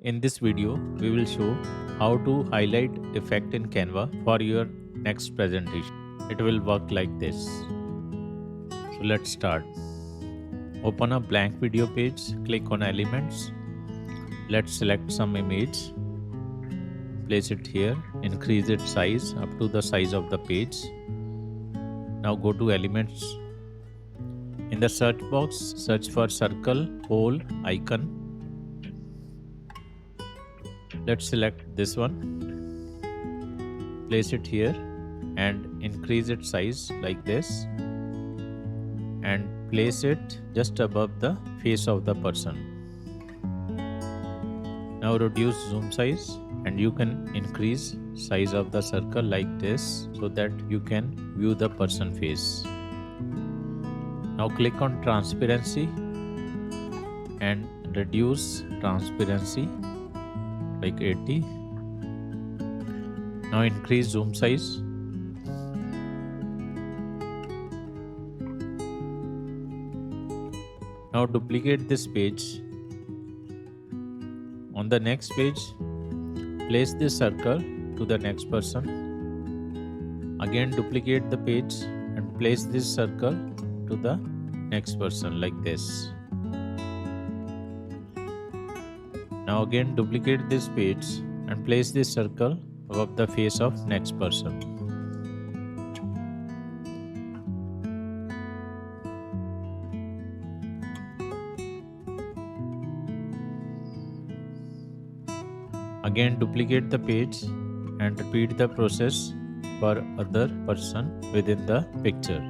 In this video, we will show how to highlight effect in Canva for your next presentation. It will work like this. So let's start. Open a blank video page, click on elements. Let's select some image. Place it here, increase its size up to the size of the page. Now go to elements. In the search box, search for circle, hole, icon. Let's select this one. Place it here and increase its size like this. And place it just above the face of the person. Now reduce zoom size and you can increase size of the circle like this so that you can view the person face. Now click on transparency and reduce transparency like 80. Now increase zoom size. Now duplicate this page. On the next page, place this circle to the next person. Again duplicate the page and place this circle to the next person like this. Now again duplicate this page and place this circle above the face of next person. Again duplicate the page and repeat the process for other person within the picture.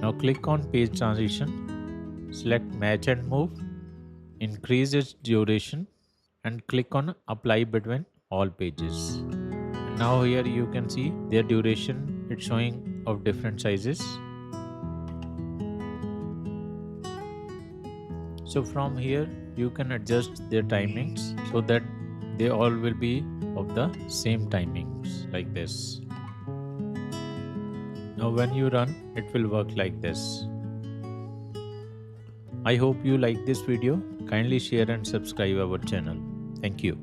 Now click on page transition, select match and move, increase its duration and click on apply between all pages. And now here you can see their duration, it's showing of different sizes. So from here you can adjust their timings so that they all will be of the same timings like this. Now when you run, it will work like this. I hope you like this video. Kindly share and subscribe our channel. Thank you.